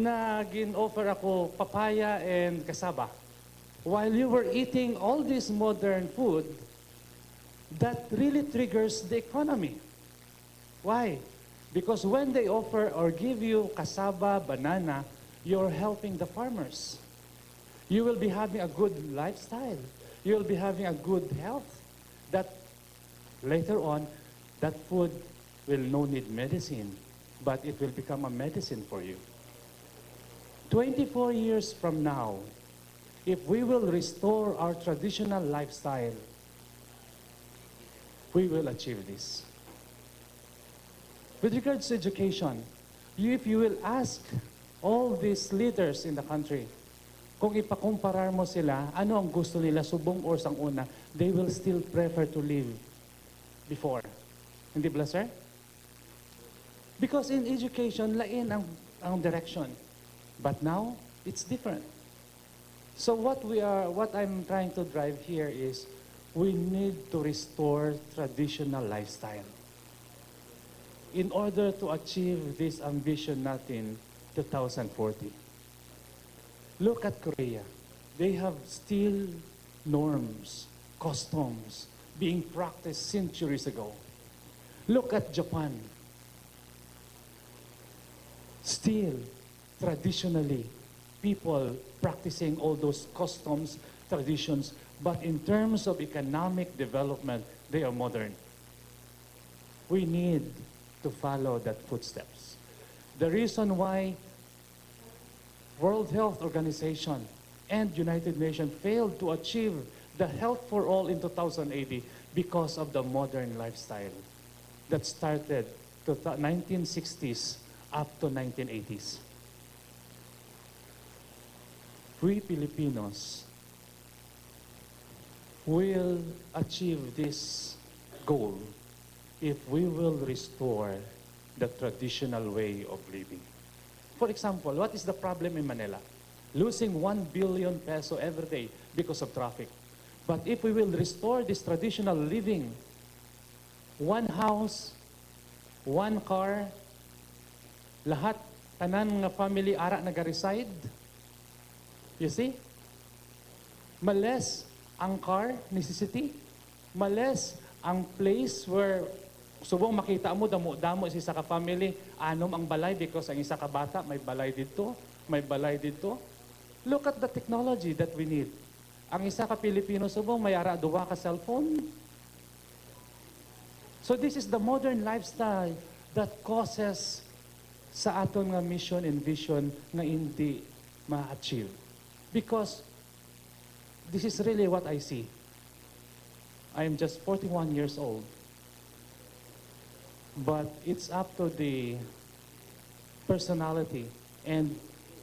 na gin-offer ako papaya and kasaba. While you were eating all this modern food, that really triggers the economy. Why? Because when they offer or give you kasaba, banana, you're helping the farmers. You will be having a good lifestyle. You will be having a good health. That later on, that food will no need medicine, but it will become a medicine for you. 24 years from now, if we will restore our traditional lifestyle, we will achieve this. With regards to education, if you will ask all these leaders in the country, kung ipakumparar mo sila, ano ang gusto nila, subong or sanguna, they will still prefer to live before. Hindi ba, sir? Because in education, lain ang direction. But now, it's different. So what I'm trying to drive here is, we need to restore traditional lifestyle in order to achieve this ambition natin 2040. Look at Korea. They have still norms, customs being practiced centuries ago. Look at Japan. Still, traditionally, people practicing all those customs, traditions, but in terms of economic development, they are modern. We need to follow that footsteps. The reason why World Health Organization and United Nations failed to achieve the health for all in 2080 because of the modern lifestyle that started to 1960s up to 1980s. We Filipinos will achieve this goal if we will restore the traditional way of living. For example, what is the problem in Manila? Losing 1 billion peso every day because of traffic. But if we will restore this traditional living, one house, one car, lahat, tanan nga family ara nag-reside, you see? Males ang car necessity, males ang place where subong makita mo, damo sa isa ka family, anom ang balay because ang isa ka bata, may balay dito, may balay dito. Look at the technology that we need. Ang isa ka Pilipino, subong may ara duwa ka cellphone. So this is the modern lifestyle that causes sa aton nga mission and vision nga hindi ma-achieve. Because this is really what I see. I am just 41 years old. But it's up to the personality and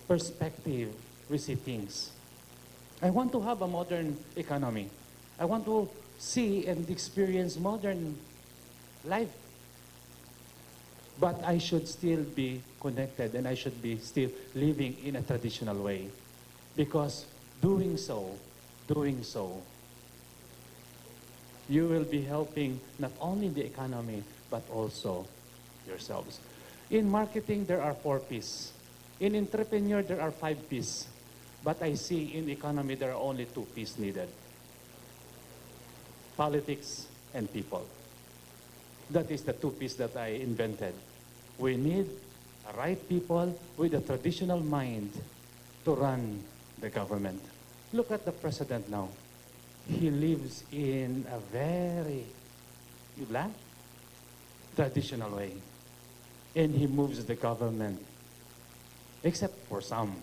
perspective we see things. I want to have a modern economy. I want to see and experience modern life. But I should still be connected and I should be still living in a traditional way. Because doing so, you will be helping not only the economy, but also yourselves. In marketing, there are 4 P's. In entrepreneur, there are 5 P's. But I see in economy, there are only 2 P's needed. Politics and people. That is the 2 P's that I invented. We need the right people with a traditional mind to run the government. Look at the president now. He lives in a very traditional way. And he moves the government. Except for some.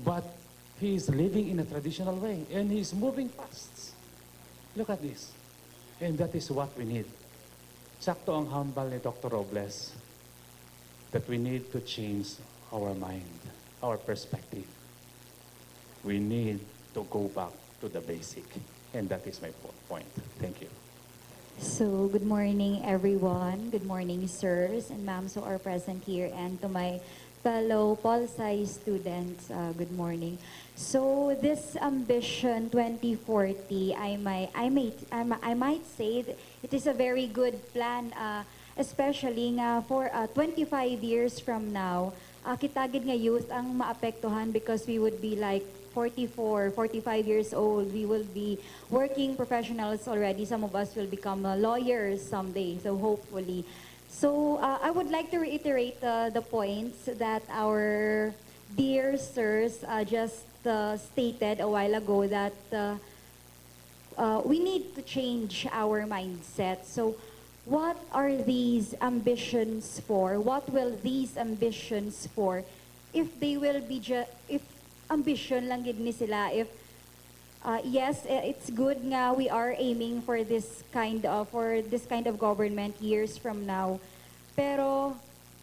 But he is living in a traditional way. And he's moving fast. Look at this. And that is what we need. Sakto ang humble ni Dr. Robles that we need to change our mind, our perspective. We need to go back to the basic. And that is my point. Thank you. So, good morning, everyone. Good morning, sirs and ma'ams who are present here. And to my fellow Pol Sci students, good morning. So, this Ambition 2040, I might say that it is a very good plan, especially nga for 25 years from now, kita gid nga youth ang maapektuhan because we would be like 44, 45 years old. We will be working professionals already. Some of us will become lawyers someday, so hopefully. So I would like to reiterate the points that our dear sirs just stated a while ago, that we need to change our mindset. So what are these ambitions for? What will these ambitions for? If they will be if ambition lang gid ni sila, if yes, it's good nga we are aiming for this kind of government years from now. Pero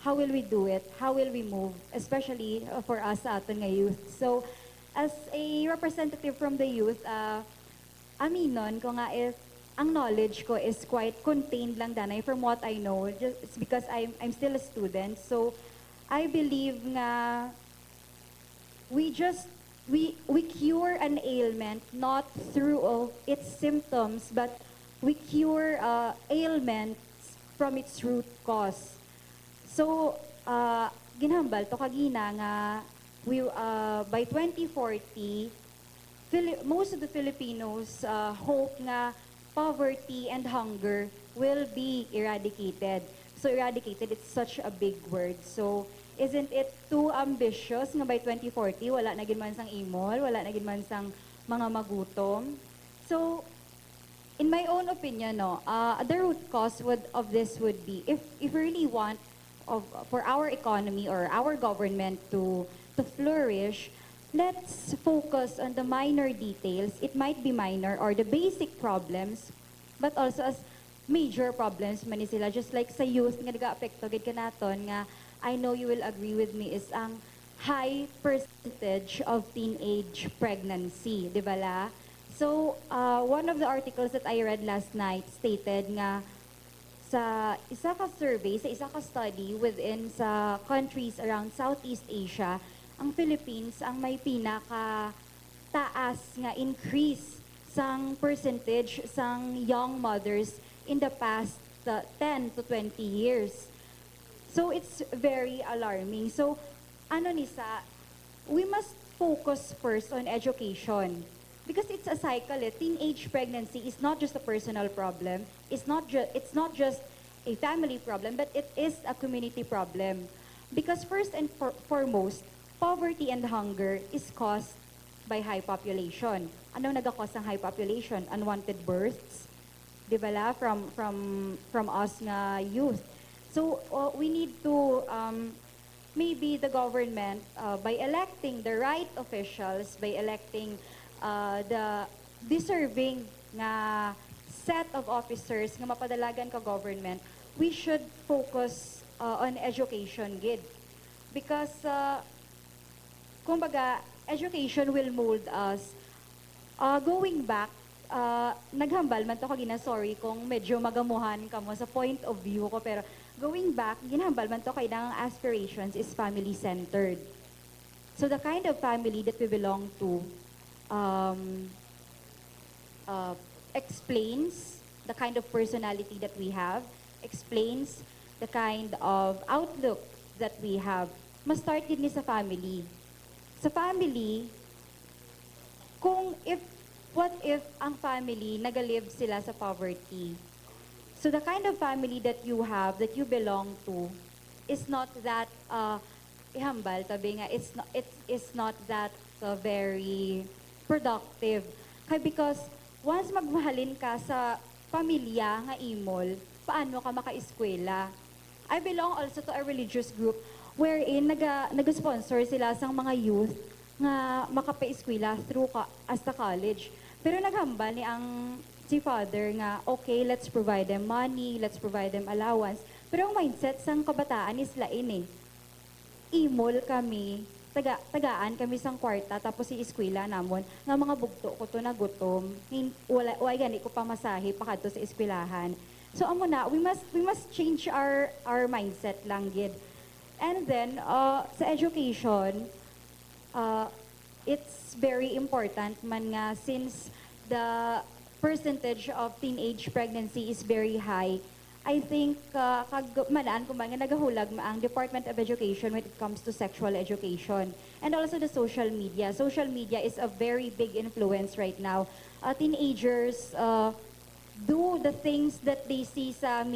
how will we do it? How will we move? Especially for us sa aton nga youth. So as a representative from the youth, aminon ko nga, if ang knowledge ko is quite contained lang danay from what I know, just it's because I'm still a student. So I believe nga we cure an ailment not through its symptoms, but we cure ailments from its root cause. So ginhambal to kagina nga we by 2040, most of the Filipinos hope nga poverty and hunger will be eradicated. So eradicated, it's such a big word. So isn't it too ambitious nga by 2040 wala na gid man sang imol, wala na gid man sang mga magutom? So in my own opinion, no, the root cause of this would be, if we really want for our economy or our government to flourish, let's focus on the minor details. It might be minor or the basic problems, but also as major problems man ni sila. Just like sa youth nga nag-aapekto gid kanaton nga, I know you will agree with me, is ang high percentage of teenage pregnancy, di ba la? So one of the articles that I read last night stated nga sa isa ka survey, sa isa ka study within sa countries around Southeast Asia, ang Philippines ang may pinaka taas nga increase sang percentage sang young mothers in the past 10 to 20 years. So it's very alarming. So ano ni sa, we must focus first on education, because it's a cycle. Teenage pregnancy is not just a personal problem. It's not just a family problem, but it is a community problem. Because first and foremost, poverty and hunger is caused by high population. Ano nagakos ng high population? Unwanted births, di ba la? From us nga youth. So we need to maybe the government by electing the right officials, by electing the deserving nga set of officers nga mapadalagan ka government, we should focus on education gid. Because kumbaga, education will mold us. Going back, naghambal man to kagina, sorry kung medyo magamuhan ka mo sa point of view ko, pero going back, ginhambal man to kay ang aspirations is family-centered. So the kind of family that we belong to explains the kind of personality that we have, explains the kind of outlook that we have. Mas start din ni sa family. Sa family, what if ang family nagalive sila sa poverty? So the kind of family that you have, that you belong to, is not that ihambal, tabi nga, it's not that very productive. Kaya because once magmahalin ka sa pamilya nga imol, paano ka maka-eskwela? I belong also to a religious group wherein nag-sponsor sila sang mga youth nga makapa-eskwela through as the college. Pero naghambal ni ang si father nga, okay, let's provide them money, let's provide them allowance. Pero ang mindset sang kabataan is lain eh. Imol kami, tagaan kami sang kwarta, tapos si eskwela namon, nga mga bugto ko to na gutom, wala gani ko pamasahe pa kadto sa eskwelahan. So amo na, we must change our mindset lang gid. And then sa education, it's very important man nga, since the percentage of teenage pregnancy is very high, I think manaan ko man nga nagahulag ang Department of Education when it comes to sexual education and also the social media. Social media is a very big influence right now. Teenagers do the things that they see sa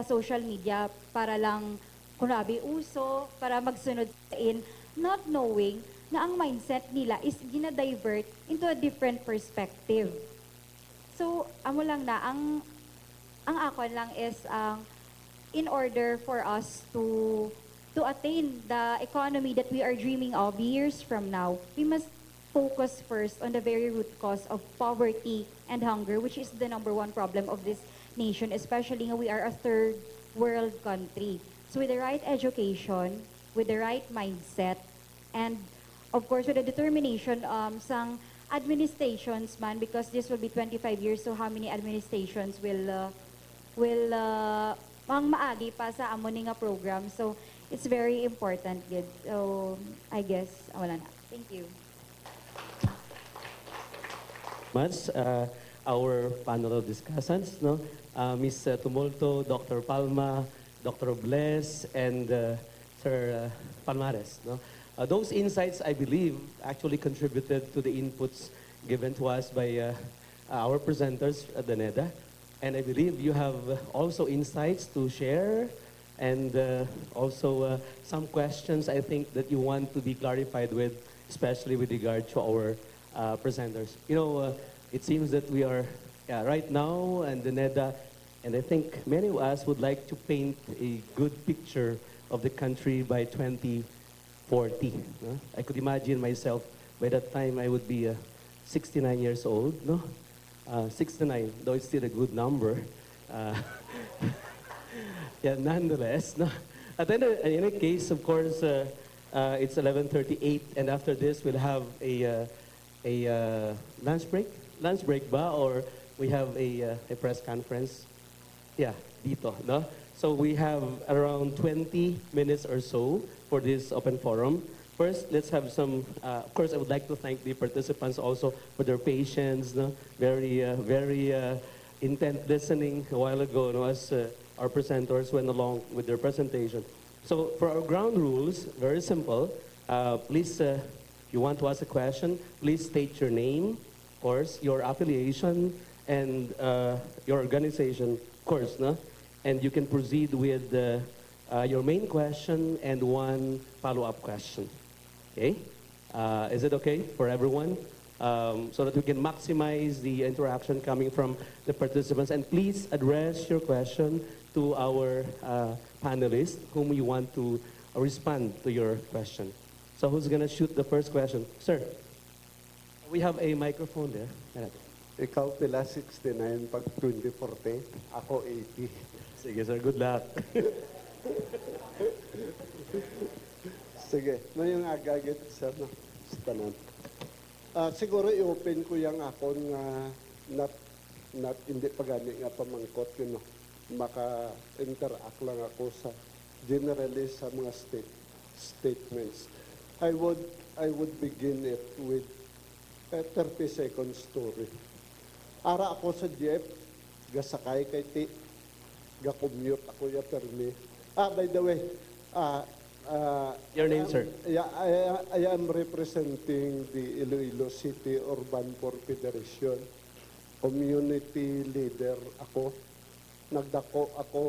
social media para lang kunabi uso, para magsunod sa in, not knowing na ang mindset nila is gina-divert into a different perspective. So, amo lang na, ang ako lang is, in order for us to attain the economy that we are dreaming of years from now, we must focus first on the very root cause of poverty and hunger, which is the #1 problem of this nation, especially nga we are a third world country. So with the right education, with the right mindset, and of course with the determination sang administrations man, because this will be 25 years, so how many administrations will ang maagi pa sa amo ni nga program. So it's very important, good. So I guess wala na. Thank you. Much our panel of discussants, no? Ms. Tumulto, Dr. Palma, Dr. Bless, and Sir Palmares, no? Those insights, I believe, actually contributed to the inputs given to us by our presenters at the NEDA. And I believe you have also insights to share and also some questions I think that you want to be clarified with, especially with regard to our presenters. You know, it seems that we are right now and the NEDA, and I think many of us would like to paint a good picture of the country by 2040. No? I could imagine myself by that time I would be 69 years old, no? 69, though it's still a good number. Yeah, nonetheless, no? In any case, of course, it's 11:38, and after this we'll have a lunch break. Lunch break ba, or we have a press conference? Yeah, dito, no? So we have around 20 minutes or so for this open forum. First, let's have some, of course, I would like to thank the participants also for their patience, no? Very intent listening a while ago, no? As our presenters went along with their presentation. So for our ground rules, very simple. Please, if you want to ask a question, please state your name, of course, your affiliation, and your organization, of course, no? And you can proceed with your main question and one follow-up question. Okay? Is it okay for everyone? So that we can maximize the interaction coming from the participants. And please address your question to our panelists whom you want to respond to your question. So who's gonna shoot the first question? Sir, we have a microphone there. Ikaw pila 69 pag 2040, ako 80. Sige sir, good luck. Sige, no yung agagit sir no, sa tanan. Siguro i-open ko yung akon nga not hindi pa gani nga pamangkot yun no. Maka-interact lang ako sa generally sa mga statements. I would begin it with a 30-second story. Ara ako sa jeep, gasakay kay ti, ga-commute ako ya permi. By the way, Your name, sir? I am representing the Iloilo City Urban Poor Federation. Community leader ako. Nagdako ako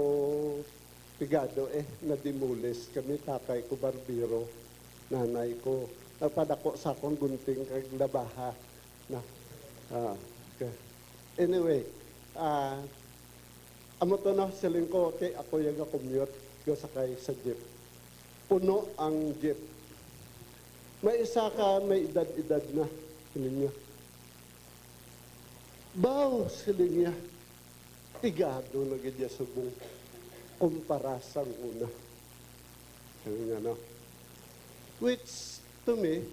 pigado nadimulis kami, tatay ko barbero, nanay ko. Nagpadako sa akong gunting kag labaha. Okay. Anyway, amo to na siling ko, okay, ako yung commute, ko sakay sa jeep. Puno ang jeep. May isa ka, may edad-edad na, siling niya. Baw, siling niya. Tigado na ganyan subong kumparasang una. Sabi nga, no? Which, to me,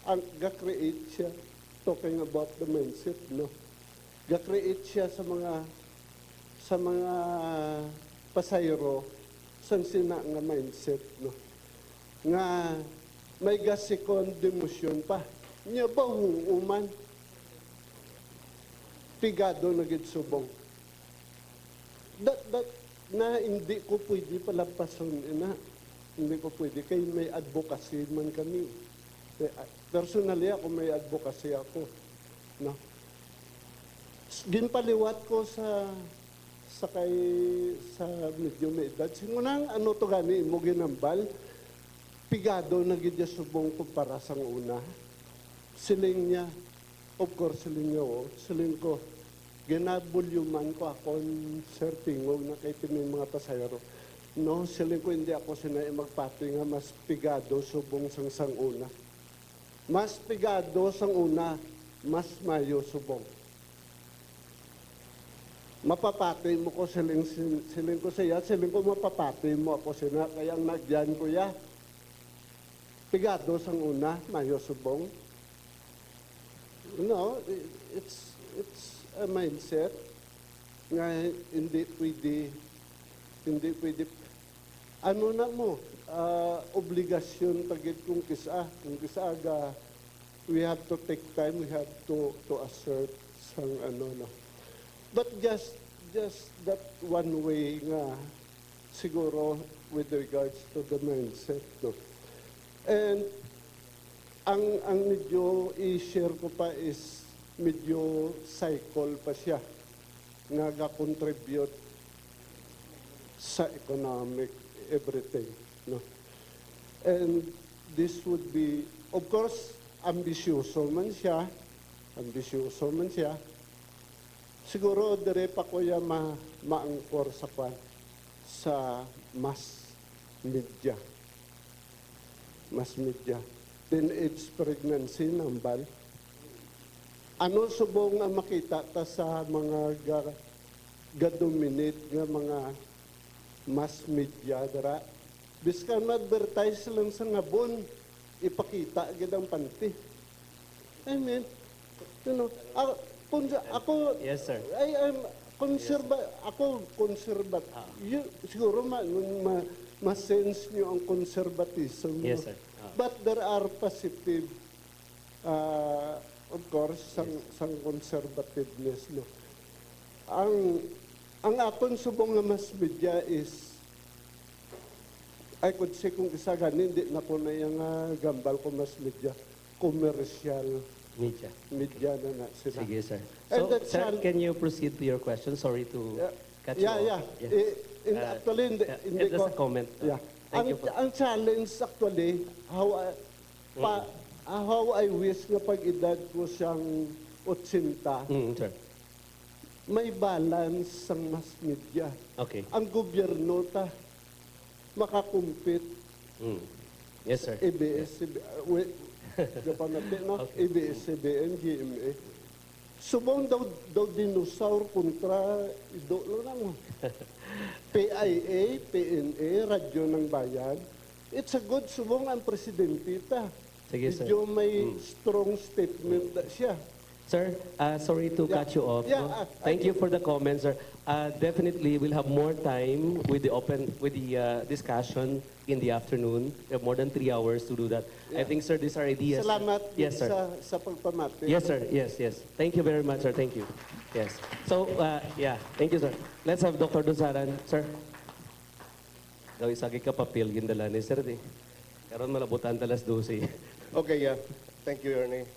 ang ga-create siya, talking about the mindset, no? Ga-create siya sa mga pasayro, san sina nga mindset, no? Nga may gasikon demotion pa. Nya ba uman? Pigado na gid subong. that na hindi ko pwede palampason ina. Hindi ko pwede kay may advocacy man kami. Personally ako may advocacy ako, no. Ginpaliwat ko sa medyo may edad. Singunang ano to gani mo ginambal, pigado na gidya subong kumpara sang una. Siling niya, of course siling niya, siling ko, ginabulyuman ko akong Sir Tingog na kay may mga pasayro. No, siling ko hindi ako sinay magpati nga mas pigado subong sang una. Mas pigado sang una, mas mayo subong. Mapapati mo ko siling ko siya, siling ko mapapati mo ako sina, kaya ang nagyan ko ya. Pigado sang una, mayo subong. No, it's a mindset nga hindi pwede ano na mo, obligasyon pagit kung kisa aga, we have to take time, we have to assert sang ano no. But just that one way nga siguro with regards to the mindset no. And ang medyo i-share ko pa is medyo cycle pa siya nga ga-contribute sa economic everything, no? And this would be, of course, ambisyoso man siya. Siguro dire pa ko ya maangkor sa mass media. Teenage pregnancy nambal. Ano subong nga makita ta sa mga ga-dominate nga mga mass media dara? Biskan ma-advertise lang sa ngabon, ipakita gid ang panty. I mean, you know, ako Yes, sir. ako conservative. Siguro ma-sense nyo ang conservatism. Yes, no? sir. But there are positive, of course, sang conservativeness. No? Ang akong subong nga mass media is, I could say kung isa ganin, hindi na po na yung gambal ko mass media, commercial media na sila. Sige, sir. And So, that sir, shall- can you proceed to your question? Sorry to cut you Yeah. off. Yes. Actually, hindi Just ko... a comment. Yeah. Thank you po. Ang challenge actually, how I wish nga pag-edad ko siyang 80, Sir. may balance ang mass media. Okay. Ang gobyerno makakumpit Yes, sir. no? Okay. ABS-CBN, GMA. Subong daw dinosaur kontra ido lang mo. PIA, PNA, Radyo ng Bayan. It's a good subong ang presidente ta. Sige, sir. Medyo may strong statement na siya. Sir, sorry to Yeah. cut you off. Yeah, no? Thank you for the comments, sir. Definitely, we'll have more time with the discussion in the afternoon. We have more than 3 hours to do that. I think, sir, these are ideas. Salamat Yes, sir. sa pagpamati. Yes, sir. Yes. Thank you very much, sir. Thank you. Yes. So, yeah. Thank you, sir. Let's have Dr. Dusaran. Sir. Daw isagi ka papel, gindala ni sir. Karon malabutan talas 12. Okay, yeah. Thank you, Ernie.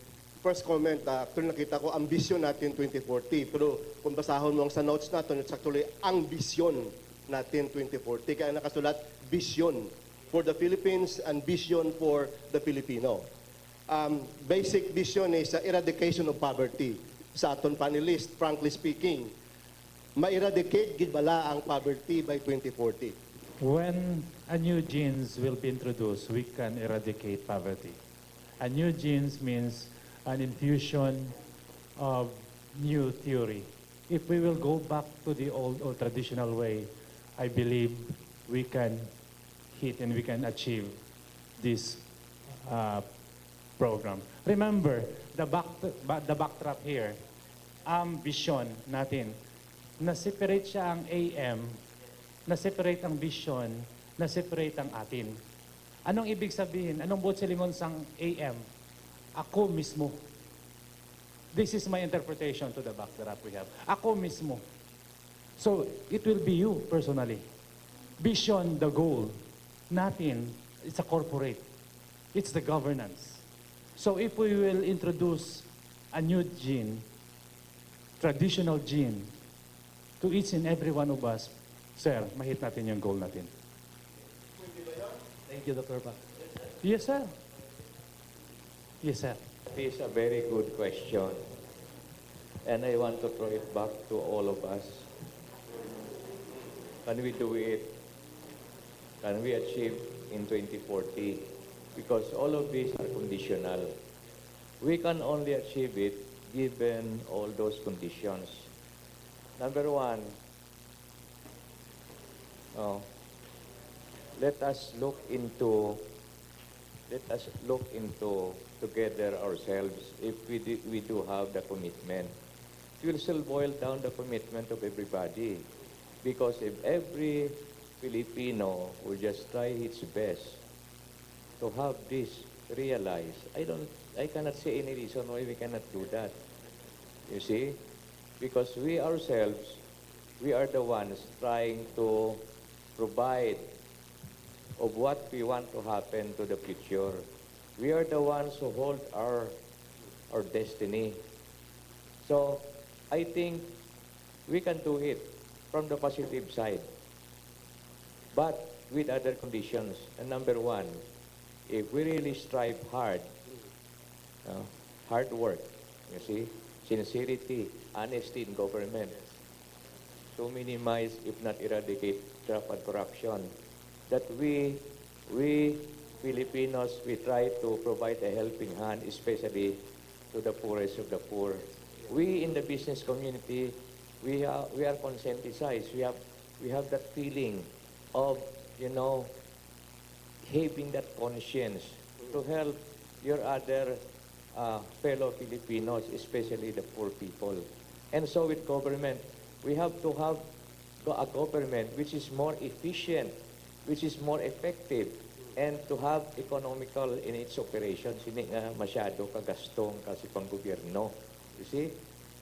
First comment, actually nakita ko, ambisyon natin 2040. Pero kung basahon mo ang sa notes natin, it's actually ang vision natin 2040. Kaya nakasulat, vision for the Philippines and vision for the Filipino. Basic vision is eradication of poverty. Sa aton panelist, frankly speaking, ma-eradicate gid bala ang poverty by 2040. When a new genes will be introduced, we can eradicate poverty. A new genes means an infusion of new theory. If we will go back to the old or traditional way, I believe we can hit and we can achieve this program. Remember, the backdrop here, ang vision natin, na-separate siya ang AM, na-separate ang vision, na-separate ang atin. Anong ibig sabihin? Anong buot silingon sang AM? Ako mismo. This is my interpretation to the backdrop we have. Ako mismo. So it will be you personally. Vision, the goal. Natin, it's a corporate. It's the governance. So if we will introduce a new gene, traditional gene, to each and every one of us, sir, mahit natin yung goal natin. Thank you, Dr. Pak. Yes, sir. Yes, sir. It is a very good question. And I want to throw it back to all of us. Can we do it? Can we achieve in 2040? Because all of these are conditional. We can only achieve it given all those conditions. Number one, let us look into together ourselves if we do have the commitment. It will still boil down the commitment of everybody. Because if every Filipino will just try its best to have this realized, I cannot see any reason why we cannot do that. You see? Because we ourselves, we are the ones trying to provide of what we want to happen to the future. We are the ones who hold our destiny. So, I think we can do it from the positive side, but with other conditions. And number one, if we really strive hard, hard work, you see, sincerity, honesty in government, to minimize, if not eradicate, graft and corruption, that we Filipinos, we try to provide a helping hand, especially to the poorest of the poor. We in the business community, we are conscientized. We have that feeling of, having that conscience to help your other fellow Filipinos, especially the poor people. And so with government, we have to have a government which is more efficient, which is more effective, and to have economical in its operations. Hindi nga masyado kagastong kasi pang gobyerno. You see?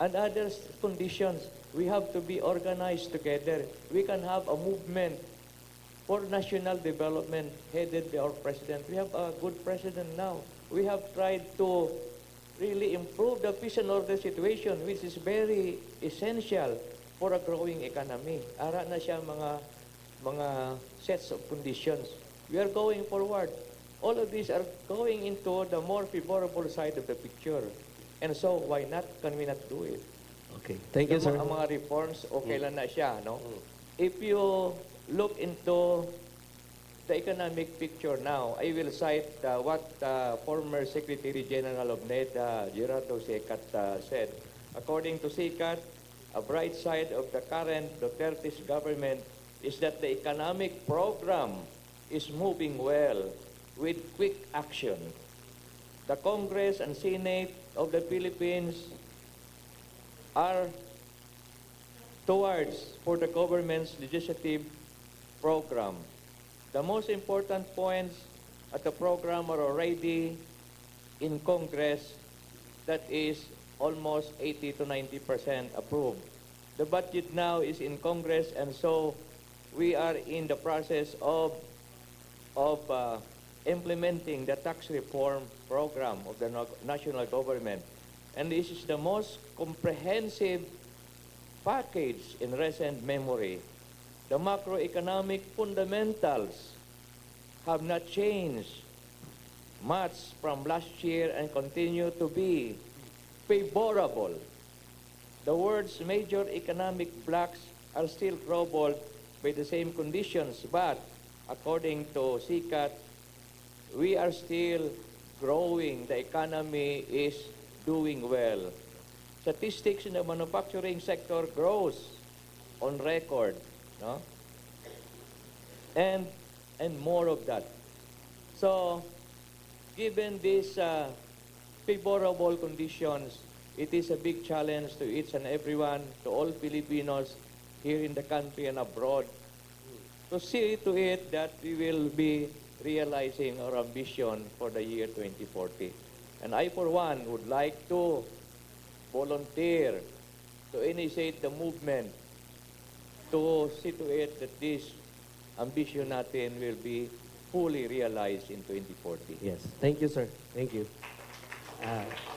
And other conditions, we have to be organized together. We can have a movement for national development headed by our president. We have a good president now. We have tried to really improve the peace and order situation, which is very essential for a growing economy. Ara na siya mga sets of conditions. We are going forward. All of these are going into the more favorable side of the picture. And so, why not? Can we not do it? Okay. Thank you, sir. Ang mga reforms, okay lang na siya, no? If you look into the economic picture now, I will cite what former Secretary General of NED, Gerardo Secat, said. According to Secat, a bright side of the current Duterte's government is that the economic program is moving well with quick action. The Congress and Senate of the Philippines are towards for the government's legislative program. The most important points at the program are already in Congress, that is almost 80 to 90% approved. The budget now is in Congress, and so we are in the process of implementing the tax reform program of the national government. And this is the most comprehensive package in recent memory. The macroeconomic fundamentals have not changed much from last year and continue to be favorable. The world's major economic blocks are still troubled by the same conditions, but according to CCAT, we are still growing. The economy is doing well. Statistics in the manufacturing sector grows on record, no? And more of that. So, given these favorable conditions, it is a big challenge to each and everyone, to all Filipinos here in the country and abroad, to see to it that we will be realizing our ambition for the year 2040. And I, for one, would like to volunteer to initiate the movement to see to it that this ambition natin will be fully realized in 2040. Yes. Thank you, sir. Thank you.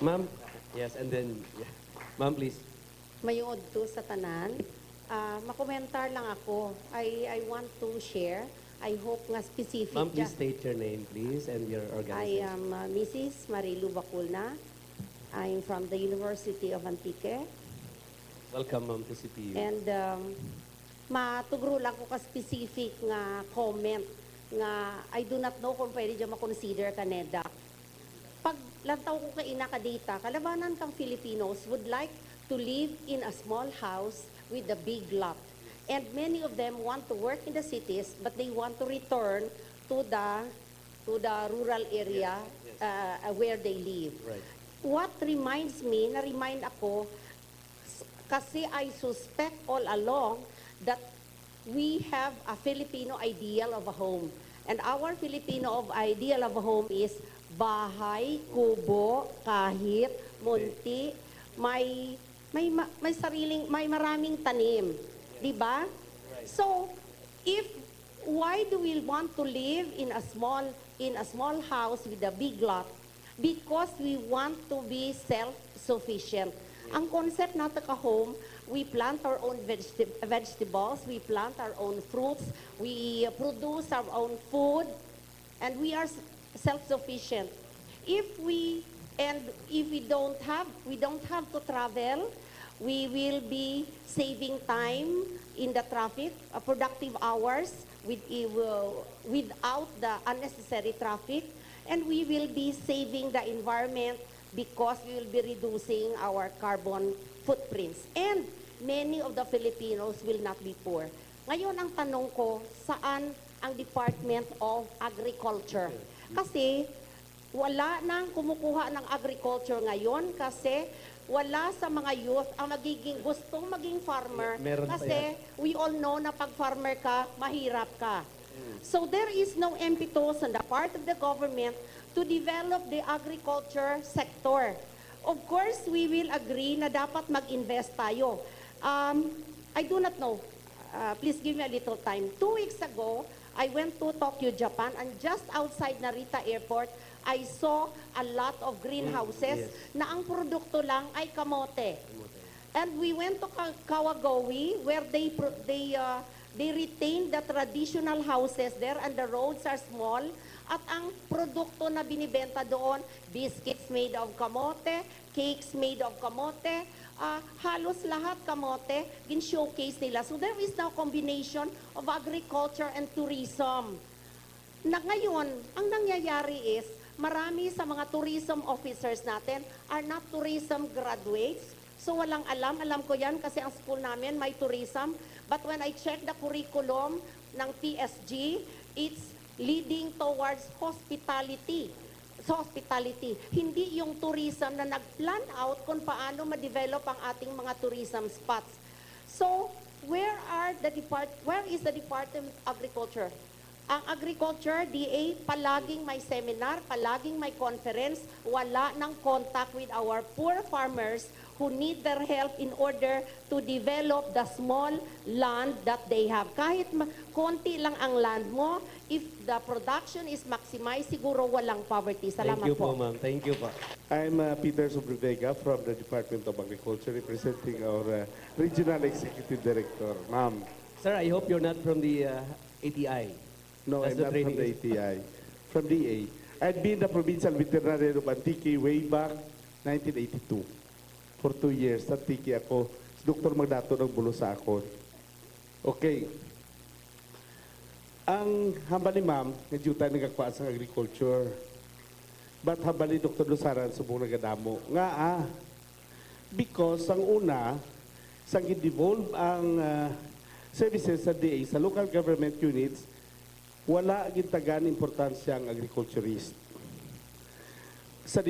Ma'am, yes, and then, yeah. Ma'am, please. Mayod to sa tanan. Makomentar lang ako. I want to share. I hope nga specific. Ma'am, please state your name, please, and your I organization. am Mrs. Marilu Baculna. I'm from the University of Antique. Welcome, ma'am, to CPU. And matugro lang ko ka specific nga comment nga I do not know kung pwede dyan makonsider ka NEDA. Pag lantaw ko kaina ka data, kalabanan kang Filipinos would like to live in a small house with a big lot. And many of them want to work in the cities, but they want to return to the rural area where they live. Right. What reminds me, na-remind ako, kasi I suspect all along that we have a Filipino ideal of a home. And our Filipino ideal of a home is bahay, kubo, kahit, munti, may maraming tanim. Di ba? So, why do we want to live in a small house with a big lot? Because we want to be self-sufficient. Ang concept natin ka home, we plant our own vegetables, we plant our own fruits, we produce our own food, and we are self-sufficient. If we don't have to travel, we will be saving time in the traffic, productive hours without the unnecessary traffic, and we will be saving the environment because we will be reducing our carbon footprints. And many of the Filipinos will not be poor. Ngayon ang tanong ko, saan ang Department of Agriculture? Kasi wala nang kumukuha ng agriculture ngayon kasi wala sa mga youth ang gustong maging farmer Meron pa kasi we all know na pag farmer ka, mahirap ka. So there is no impetus on the part of the government to develop the agriculture sector. Of course, we will agree na dapat mag-invest tayo. I do not know. Please give me a little time. 2 weeks ago, I went to Tokyo, Japan, and just outside Narita Airport, I saw a lot of greenhouses na ang produkto lang ay kamote. And we went to Kawagoe where they retain the traditional houses there and the roads are small. At ang produkto na binibenta doon, biscuits made of kamote, cakes made of kamote, halos lahat kamote, gin-showcase nila. So there is now combination of agriculture and tourism. Na ngayon, ang nangyayari is, marami sa mga tourism officers natin are not tourism graduates. So walang alam. Alam ko yan kasi ang school namin may tourism. But when I check the curriculum ng PSG, it's leading towards hospitality. So hospitality. Hindi yung tourism na nag-plan out kung paano ma-develop ang ating mga tourism spots. So, where is the Department of Agriculture? Ang agriculture, DA, palaging may seminar, palaging may conference, wala ng contact with our poor farmers who need their help in order to develop the small land that they have. Kahit konti lang ang land mo, if the production is maximized, siguro walang poverty. Salamat Thank you po, po. ma'am. Thank you po. I'm Peter Sobrevega from the Department of Agriculture, representing our Regional Executive Director. Ma'am. Sir, I hope you're not from the ATI. No, That's I'm the not from the training. ATI. From DA. I'd been the Provincial Veterinarian of Antique way back 1982. For 2 years, sa Antique ako. Si Dr. Magdato ng bulo sa ako. Okay. Ang hamba ni ma'am, medyo tayo nagkakwaan sa agriculture. But hamba ni Dr. Lusaran, subong nagadamo. Because ang una, sang i-devolve ang services sa DA, sa local government units, wala gintagan importansya ang agriculturist. Sa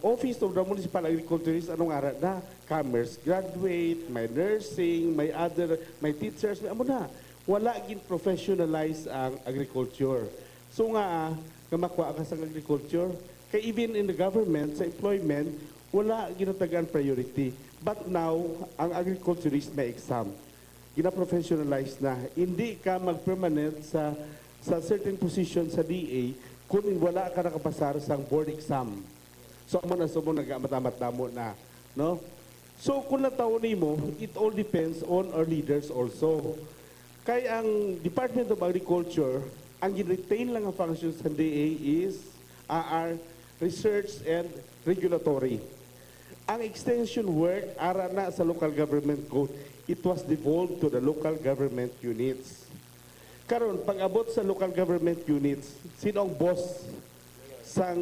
Office of the Municipal Agriculturist, anong ara na? Commerce graduate, may nursing, may teachers, may amo na. Wala gin professionalize ang agriculture. So nga makuha ka sa agriculture, kay even in the government, sa employment, wala ginatagan priority. But now, ang agriculturist may exam. gina-professionalize na. Hindi ka mag-permanent sa certain position sa DA kung wala ka nakapasar sa board exam. So, amo na mo nag-amatamat-damo na. No? So, kung nataon mo, it all depends on our leaders also. Kaya ang Department of Agriculture, ang retain lang ang functions ng DA is are research and regulatory. Ang extension work, ara na sa local government code, it was devolved to the local government units. Karon, pag abot sa local government units, sino ang boss sa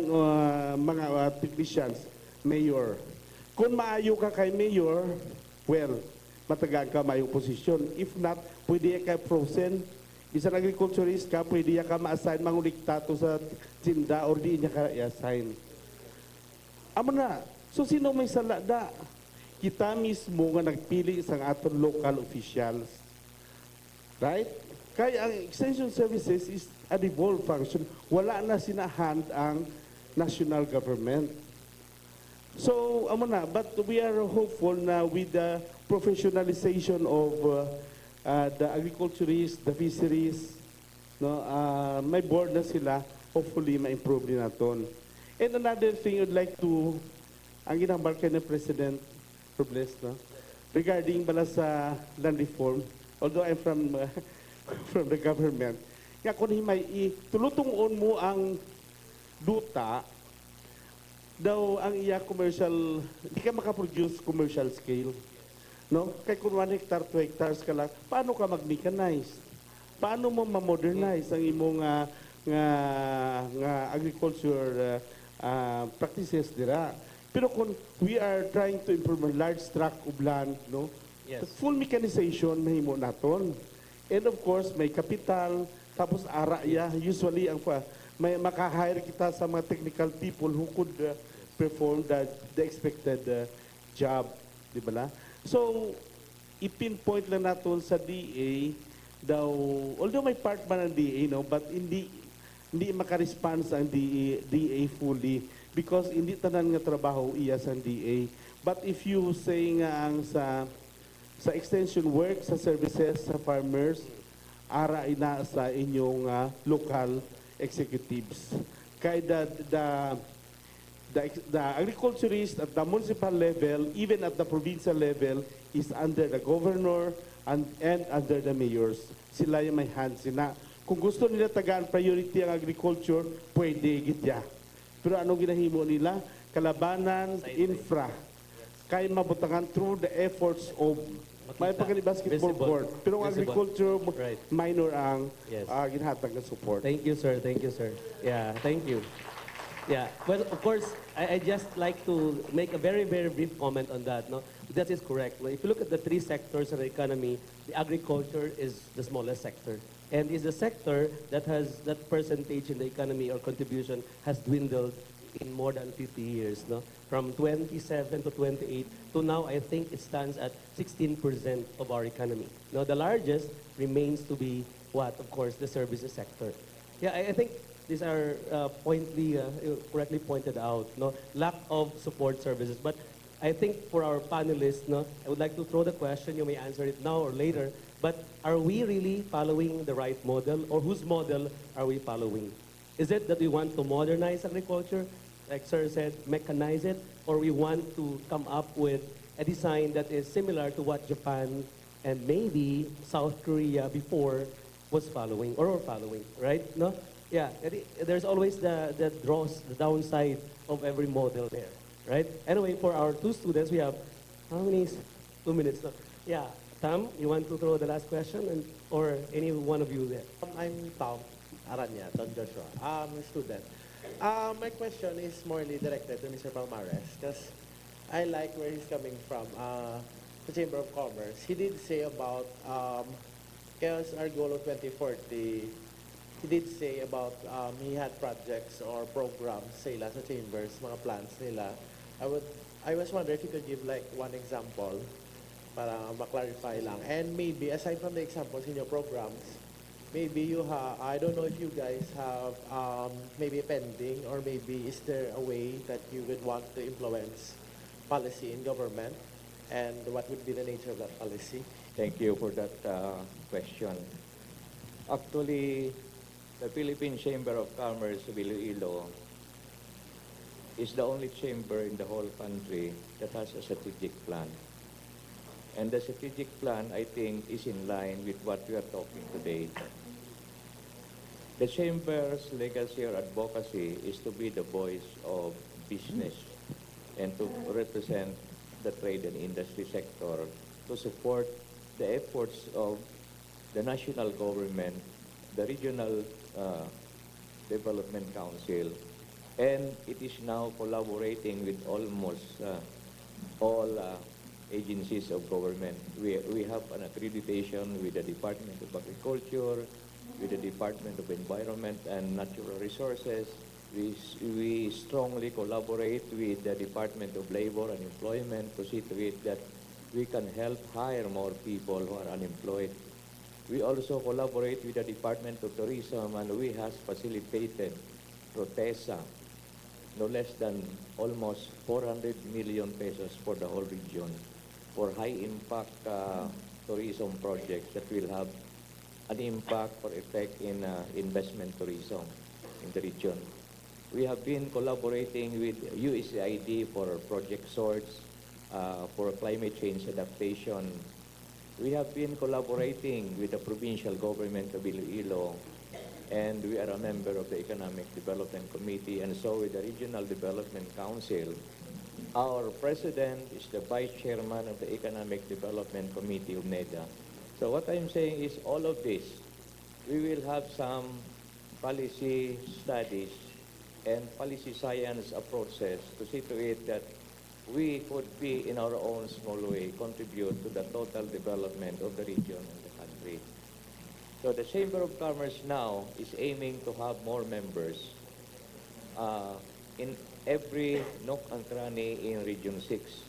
mga technicians? Mayor. Kung maayo ka kay mayor, well, matagaan ka mayong posisyon. If not, pwede ka frozen. Isang agriculturist ka, pwede ka ma-assign mangulikta to sa tinda or di niya ka i-assign. Amo na. So sino may salada? Kita mismo nga nagpili isang aton local officials. Right? Kaya ang extension services is a devolved function. Wala na sinahand ang national government. So, amo na, but we are hopeful na with the professionalization of the agriculturists, the fisheries, no, may board na sila, hopefully ma-improve din natin. And another thing I'd like to, ang ginambarka ng President Robles, no, regarding bala sa land reform, although I'm from from the government, nga kung may tulutong-on mo ang duta, daw ang iya commercial, hindi ka makaproduce commercial scale. No? Kaya kung 1 hectare, 2 hectares ka lang, paano ka mag-mechanize? Paano mo ma-modernize ang imong nga agriculture practices dira? Pero kung we are trying to improve a large tract of land, no? Yes. Full mechanization mahimo naton. And of course, may kapital, tapos ara ya, usually ang may maka-hire kita sa mga technical people who could perform the expected job, di ba na? So, ipinpoint lang natin sa DA daw, although may part man ng DA, no, but hindi maka-response ang DA fully because hindi tanan nga trabaho iya sa DA. But if you say nga ang sa extension work, sa services, sa farmers, ara ina sa inyong local executives. Kaya the agriculturist at the municipal level, even at the provincial level, is under the governor and under the mayors. Sila yung may hands na. Kung gusto nila tagaan priority ang agriculture, pwede gitya. Pero ano ginahimo nila? Kalabanan, infra. Kaya mabutangan through the efforts of may basketball court. Pero ang agriculture, Right. minor ang Yes. ginhatag na support. Thank you, sir. Thank you, sir. Yeah, thank you. Yeah, well, of course, I just like to make a very, very brief comment on that. No, that is correct. If you look at the three sectors of the economy, the agriculture is the smallest sector, and is the sector that has that percentage in the economy or contribution has dwindled in more than 50 years. No, from 27 to 28 to now, I think it stands at 16% of our economy. Now, the largest remains to be what? Of course, the services sector. Yeah, I think these are correctly pointed out, no? Lack of support services. But I think for our panelists, no, I would like to throw the question, you may answer it now or later, but are we really following the right model, or whose model are we following? Is it that we want to modernize agriculture, like Sir said, mechanize it, or we want to come up with a design that is similar to what Japan and maybe South Korea before was following, or were following, right? No? Yeah, there's always the downside of every model there, right? Anyway, for our two students, we have, how many? 2 minutes. No? Yeah, Tam, you want to throw the last question, or any one of you there? I'm Tom Aranya, Tom Joshua. I'm a student. My question is morely directed to Mr. Palmares because I like where he's coming from. The Chamber of Commerce. He did say about Chaos Our Goal of 2040. He did say about he had projects or programs sa ila sa chambers, mga plans nila. I was wondering if you could give like one example para ma-clarify lang. And maybe aside from the examples in your programs, maybe you have, I don't know if you guys have maybe pending or maybe is there a way that you would want to influence policy in government and what would be the nature of that policy? Thank you for that question. Actually, the Philippine Chamber of Commerce of Iloilo is the only chamber in the whole country that has a strategic plan. And the strategic plan, I think, is in line with what we are talking today. The chamber's legacy or advocacy is to be the voice of business and to represent the trade and industry sector, to support the efforts of the national government, the regional development council, and it is now collaborating with almost all agencies of government. We have an accreditation with the Department of Agriculture, with the Department of Environment and Natural Resources. We strongly collaborate with the Department of Labor and Employment to see to it that we can help hire more people who are unemployed. We also collaborate with the Department of Tourism, and we have facilitated Protesa, no less than almost 400 million pesos for the whole region for high-impact tourism projects that will have an impact or effect in investment tourism in the region. We have been collaborating with USAID for Project Swords, for climate change adaptation. We have been collaborating with the provincial government of Iloilo, and we are a member of the Economic Development Committee, and so with the Regional Development Council. Our president is the vice chairman of the Economic Development Committee of NEDA. So what I'm saying is all of this, we will have some policy studies and policy science approaches to see to it that we could be, in our own small way, contribute to the total development of the region and the country. So the Chamber of Commerce now is aiming to have more members in every nook and cranny in Region 6.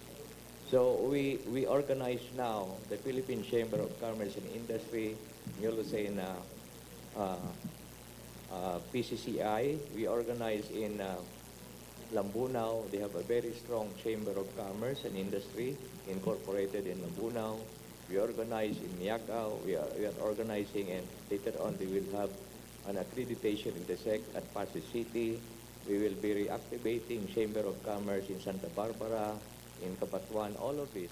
So we organize now the Philippine Chamber of Commerce and Industry, you'll say in PCCI. We organize in Lambunao. They have a very strong Chamber of Commerce and Industry incorporated in Lambunao. We organize in Miagao. We are organizing, and later on they will have an accreditation in the SEC at Pasig City. We will be reactivating Chamber of Commerce in Santa Barbara, in Cabatuan, all of this.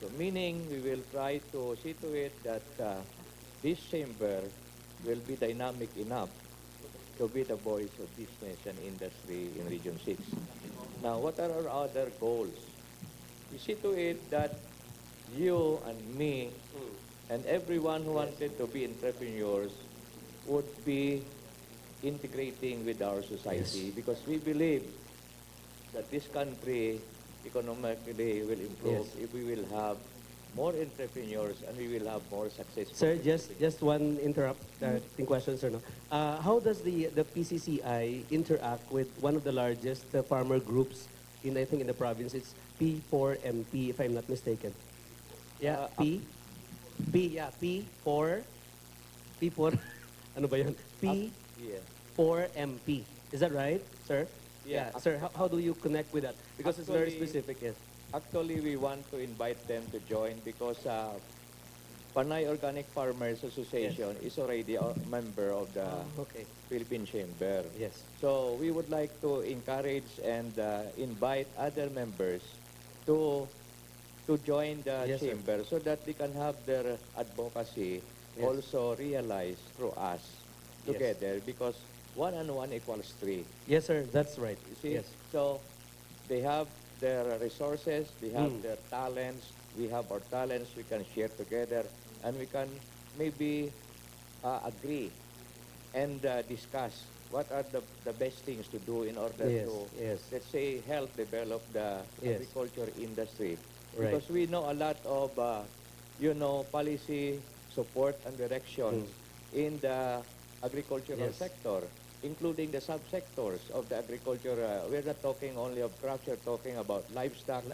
So meaning we will try to see to it that this chamber will be dynamic enough to be the voice of business and industry in Region 6. Now, what are our other goals? We see to it that you and me and everyone who wanted to be entrepreneurs would be integrating with our society, because we believe that this country economically will improve if we will have more entrepreneurs and we will have more successful. Sir, just one interrupting question, sir. No? How does the PCCI interact with one of the largest farmer groups in, I think, in the province? It's P4MP, if I'm not mistaken. Yeah, P4, ano ba yun? P4MP. Is that right, sir? Yeah. Sir, how do you connect with that? Because it's very specific, yes. Actually, we want to invite them to join because Panay Organic Farmers Association is already a member of the Philippine Chamber. Yes. So we would like to encourage and invite other members to join the chamber so that they can have their advocacy also realized through us together, because 1 and 1 equals 3. Yes, sir, that's right. You see? Yes. So they have their resources, they have their talents, we have our talents, we can share together, and we can maybe agree and discuss what are the best things to do in order to, let's say, help develop the agriculture industry. Right. Because we know a lot of, policy support and direction in the agricultural sector, including the subsectors of the agriculture. We're not talking only of crops, we're talking about livestock.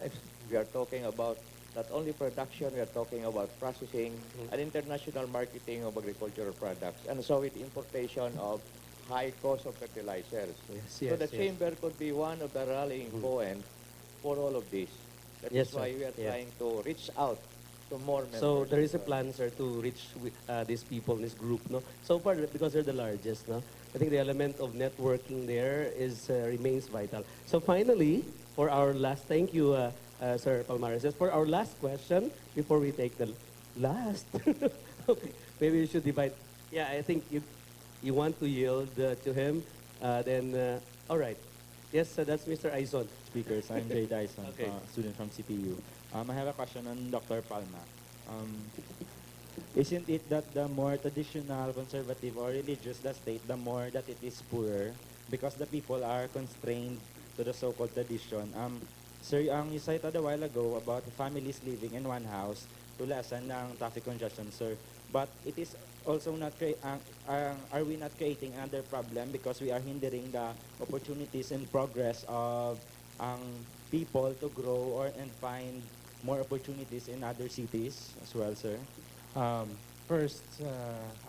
We are talking about not only production, we are talking about processing and international marketing of agricultural products. And so with importation of high cost of fertilizers. So the chamber could be one of the rallying point for all of this. That is why we are trying to reach out to more members. So there is a as well. plan, sir, to reach these people, this group, no? So far, because they're the largest, no? I think the element of networking there is remains vital. So finally, for our last, thank you, Sir Palmares. Just for our last question, before we take the last, okay, maybe we should divide. Yeah, I think you want to yield to him. All right. Yes, that's Mr. Aizon. Speakers, I'm Jay Dyson, Okay. student from CPU. I have a question on Dr. Palma. Isn't it that the more traditional, conservative, or religious the state, the more that it is poorer because the people are constrained to the so-called tradition? Sir, you cited a while ago about families living in one house to lessen ng traffic congestion, sir. But it is also not, are we not creating another problem because we are hindering the opportunities and progress of people to grow and find more opportunities in other cities as well, sir? First,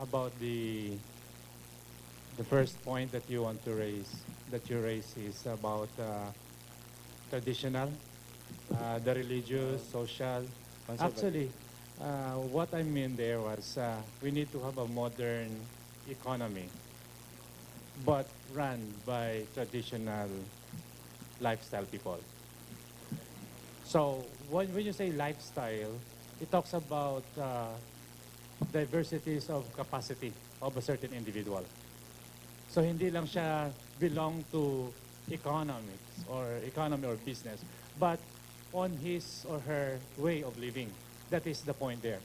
about the first point that you want to raise, is about traditional, the religious, social. Actually, what I mean there was we need to have a modern economy, but run by traditional lifestyle people. So when you say lifestyle, it talks about diversities of capacity of a certain individual. So hindi lang siya belong to economics or economy or business, but on his or her way of living. That is the point there.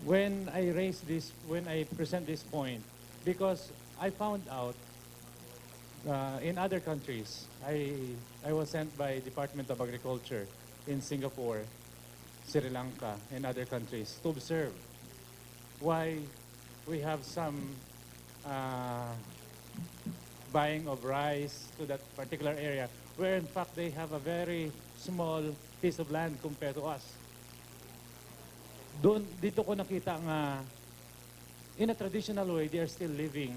When I present this point, because I found out in other countries, I was sent by Department of Agriculture in Singapore, Sri Lanka, and other countries to observe why we have some buying of rice to that particular area, where in fact they have a very small piece of land compared to us. Dito ko nakita nga, in a traditional way, they are still living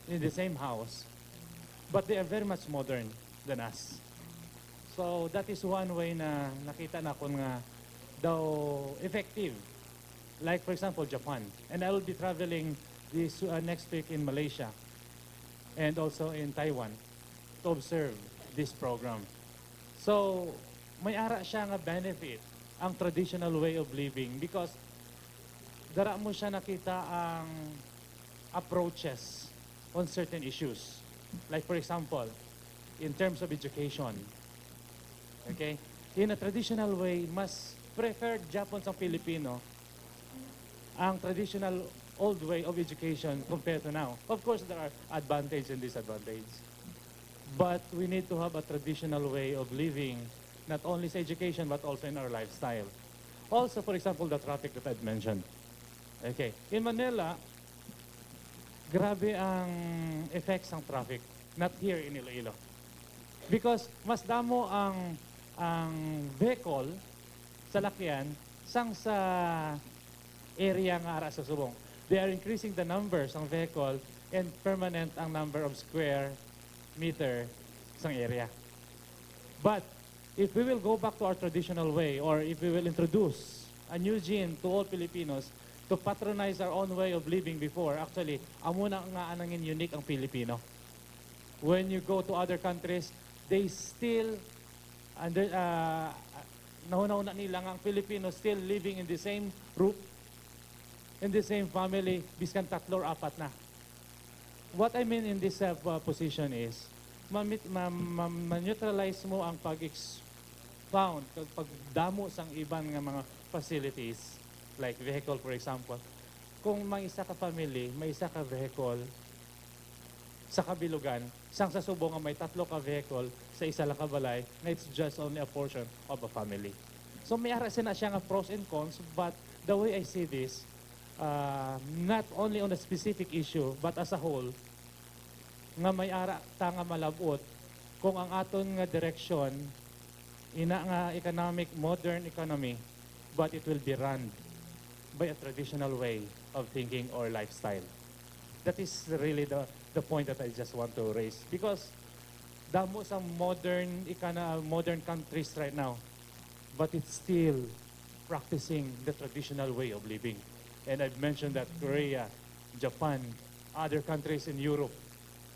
in the same house, but they are very much modern than us. So that is one way na nakita na ko nga daw effective. Like for example, Japan. And I will be traveling this next week in Malaysia and also in Taiwan to observe this program. So may ara siya nga benefit ang traditional way of living because dara mo siya nakita ang approaches on certain issues. Like for example, in terms of education. Okay? In a traditional way, mas preferred Japon sa Filipino ang traditional old way of education compared to now. Of course, there are advantages and disadvantages. But we need to have a traditional way of living, not only sa education, but also in our lifestyle. Also, for example, the traffic that I've mentioned. Okay. In Manila, grabe ang effects ng traffic. Not here in Iloilo. Because mas damo ang vehicle sa lakyan sang sa area nga ara sa subong. They are increasing the numbers ng vehicle and permanent ang number of square meter sang area. But if we will go back to our traditional way, or if we will introduce a new gene to all Filipinos to patronize our own way of living before, actually, amo na nga anangin unique ang Filipino. When you go to other countries, they still nauna-una nila nga ang Filipino still living in the same roof, in the same family, biskan 3 or 4 na. What I mean in this position is, ma-neutralize mo ang pag-expound, pagdamo sang ibang nga mga facilities, like vehicle for example. Kung may isa ka family, may isa ka vehicle, sa kabilugan, sang sa subong nga may 3 ka vehicle sa isa lang ka balay, na it's just only a portion of a family. So may ara na siya nga pros and cons, but the way I see this, not only on a specific issue, but as a whole, nga may ara ta nga malabot kung ang aton nga direksyon ina nga economic, modern economy, but it will be run by a traditional way of thinking or lifestyle. That is really the point that I just want to raise. Because damo sa modern countries right now, but it's still practicing the traditional way of living. And I've mentioned that Korea, Japan, other countries in Europe.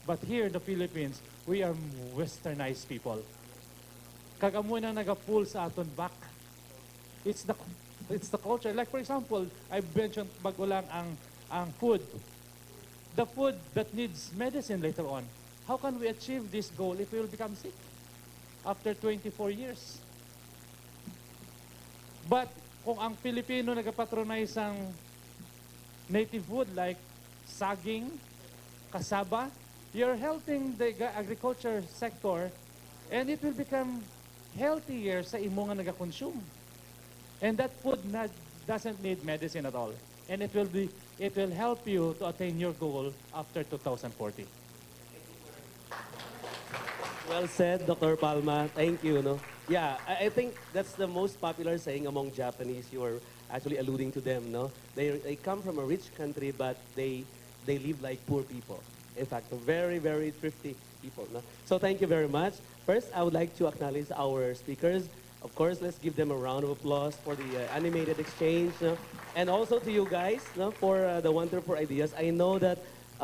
But here, the Philippines, we are westernized people. Kagamu na nag-pull sa aton back. It's the culture. Like for example, I mentioned bago lang ang food. The food that needs medicine later on. How can we achieve this goal if we will become sick after 24 years? But kung ang Pilipino nagapatronize ang native food like saging, kasaba, you're helping the agriculture sector and it will become healthier sa imo nga naga-consume. And that food doesn't need medicine at all. And it will help you to attain your goal after 2040. Well said, Dr. Palma. Thank you. No? Yeah, I think that's the most popular saying among Japanese. You are actually alluding to them. No, they come from a rich country, but they live like poor people. In fact, very, very thrifty people. No? So thank you very much. First, I would like to acknowledge our speakers. Of course, let's give them a round of applause for the animated exchange. No? And also to you guys, no, for the wonderful ideas. I know that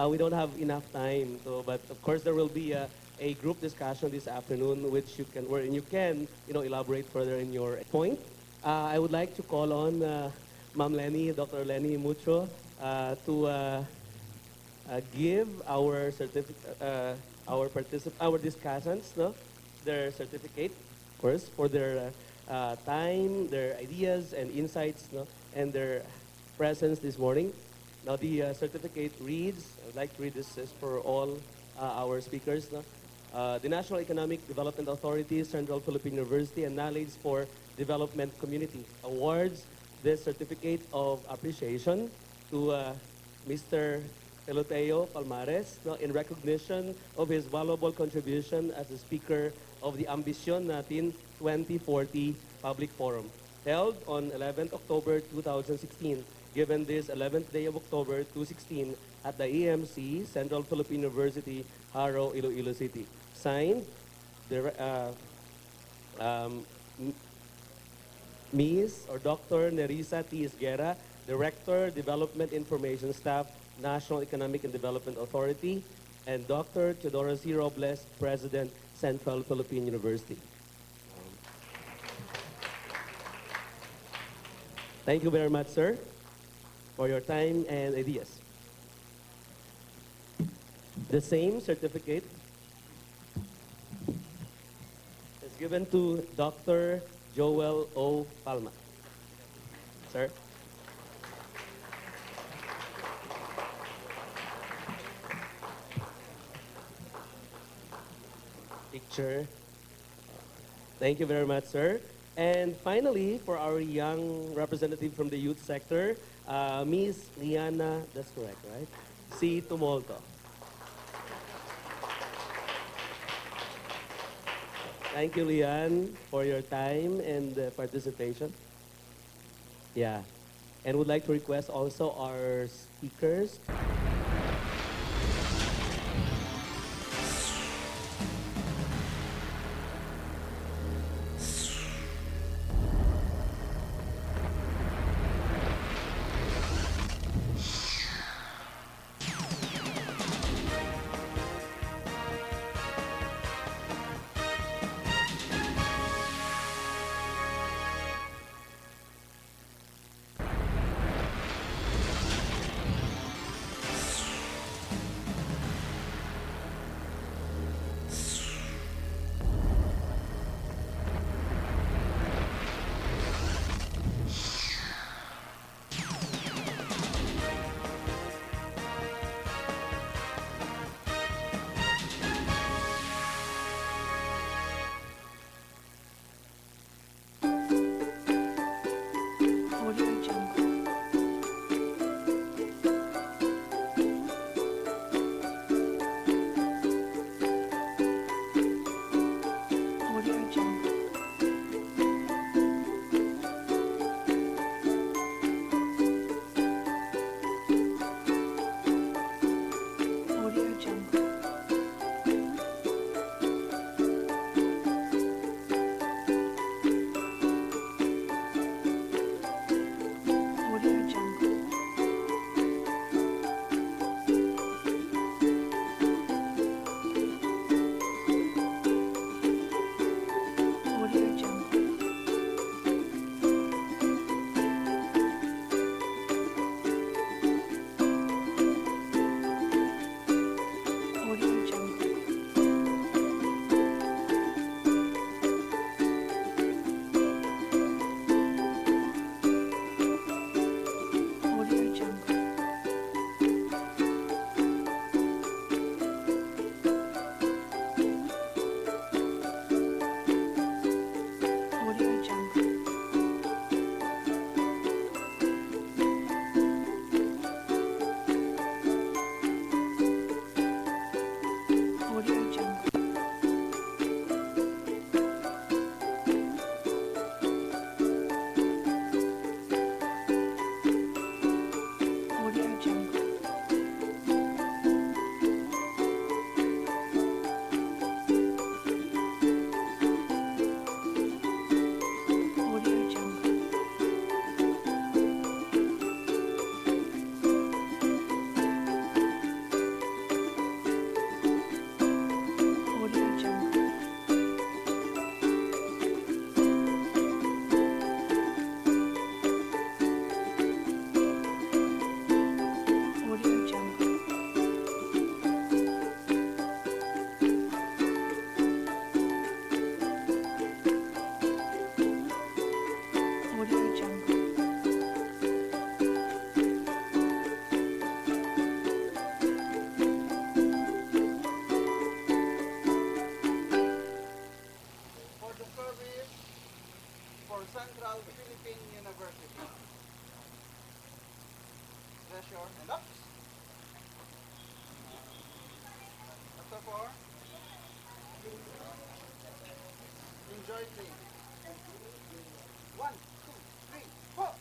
we don't have enough time, so, but of course there will be a group discussion this afternoon, wherein you can elaborate further in your point. I would like to call on Ma'am Lenny, Dr. Lenny Mucho, to give our our discussants, no, their certificate, of course, for their time, their ideas and insights, no, and their presence this morning. Now the certificate reads, I'd like to read this for all our speakers. No? The National Economic Development Authority, Central Philippine University, and Knowledge for Development Community awards this certificate of appreciation to Mr. Peloteo Palmares, no, in recognition of his valuable contribution as the Speaker of the Ambisyon Natin 2040 Public Forum, held on 11th October 2016, given this 11th day of October 2016 at the EMC, Central Philippine University, Haro, Iloilo City. Signed, Ms. or Dr. Nerissa T. Isguera, Director, Development Information Staff, National Economic and Development Authority, and Dr. Teodoro C. Robles, President, Central Philippine University. Thank you very much, sir, for your time and ideas. The same certificate is given to Dr. Joel O. Palma. Sir. Picture. Thank you very much, sir. And finally, for our young representative from the youth sector, Ms. Liana, that's correct, right? C. Tumolto. Thank you, Lian, for your time and participation. Yeah. And would like to request also our speakers. and up. Chapter 4. Enjoy playing. 1, 2, 3, 4.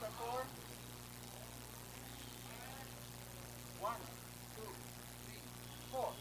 After 4. 1, 2, 3, 4.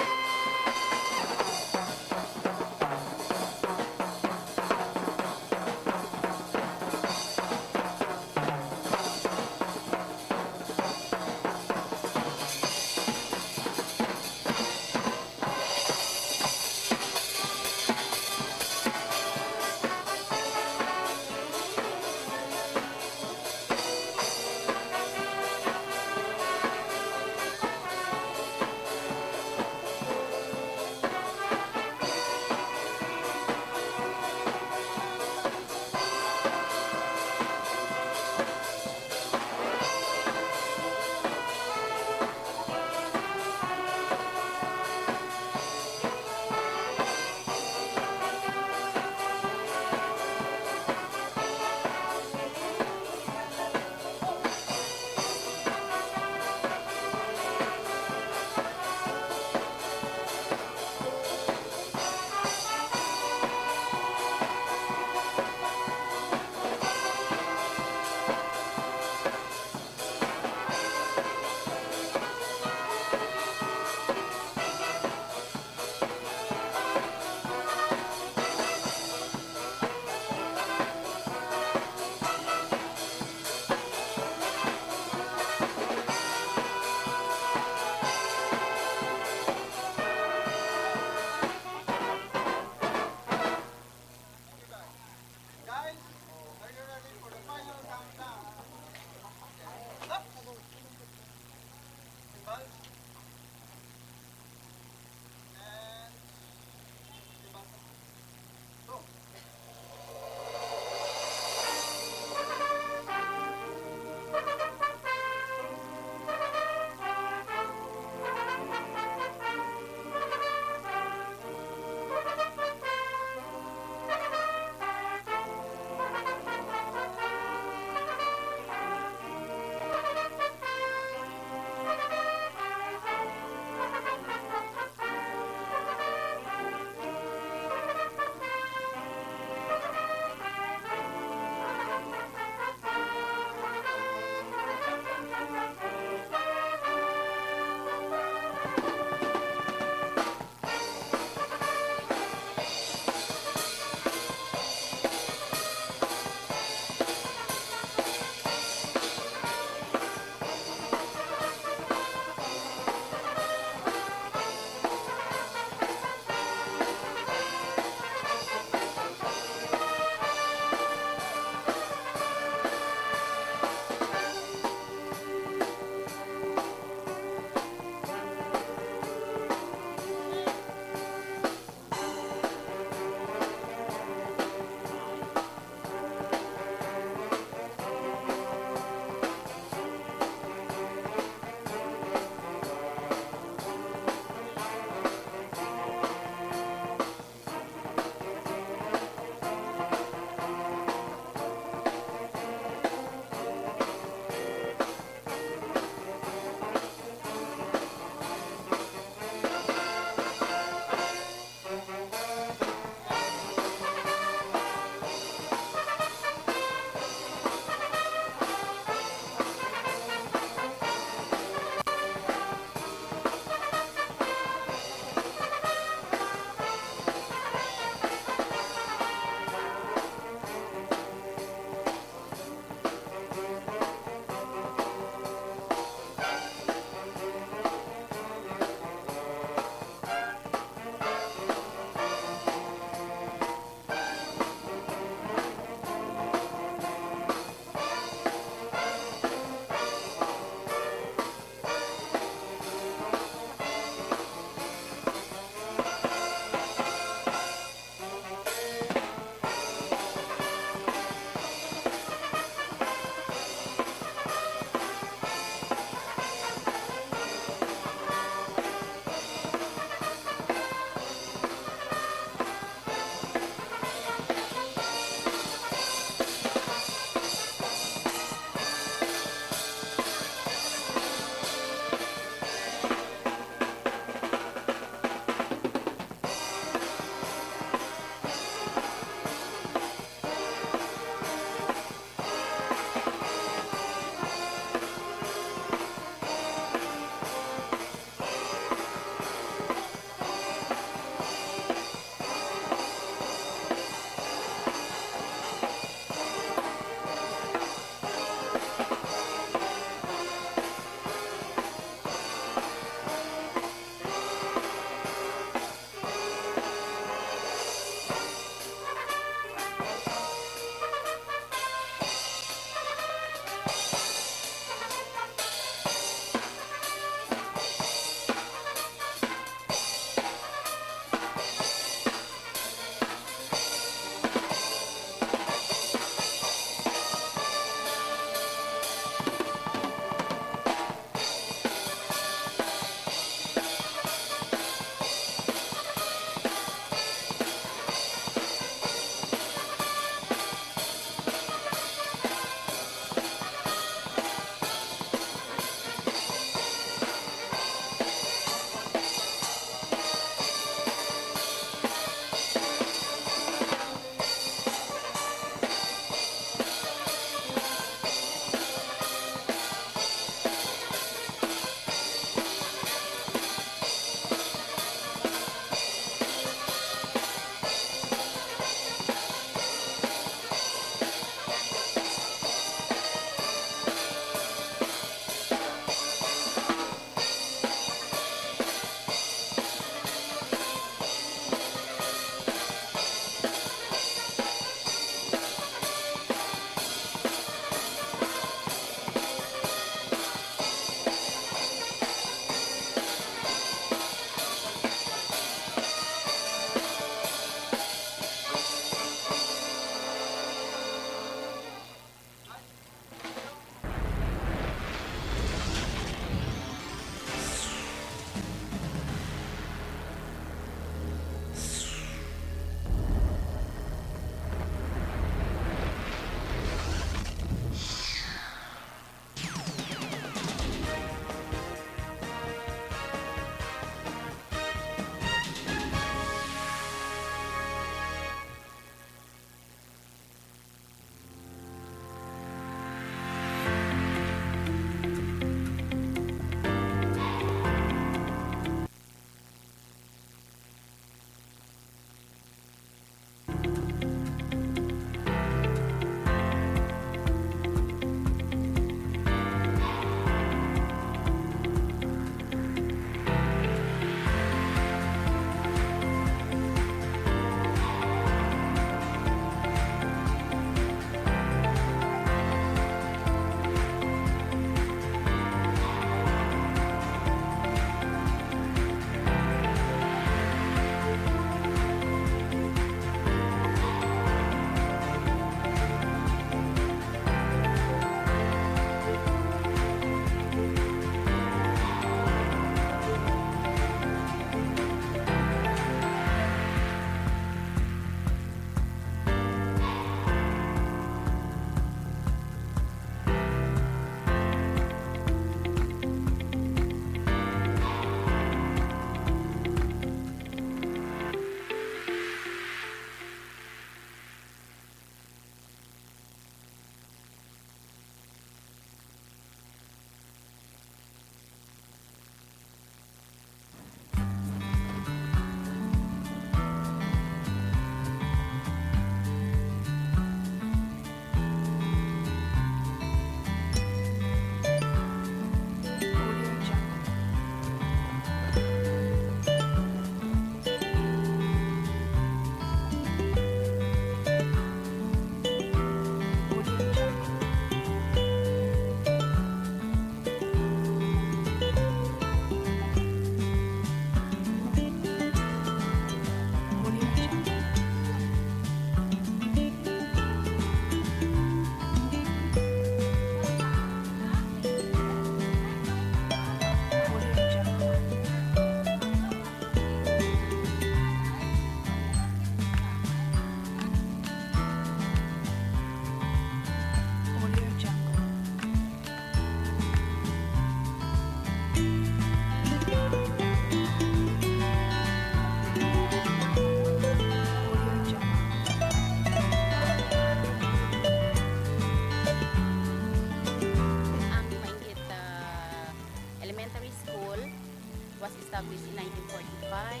established in 1945.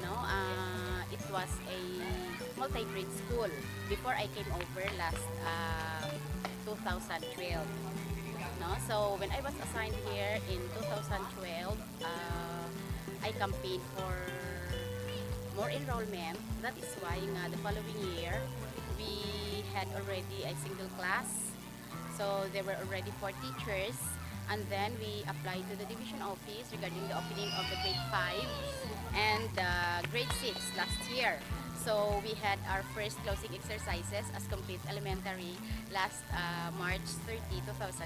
No, it was a multi-grade school before I came over last 2012. No, so when I was assigned here in 2012, I campaigned for more enrollment. That is why the following year we had already a single class. So there were already 4 teachers, and then we applied to the division office regarding the opening of the grade 5 and grade 6 last year. So we had our first closing exercises as complete elementary last March 30, 2016.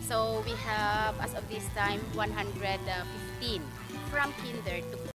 So we have, as of this time, 115 from kinder to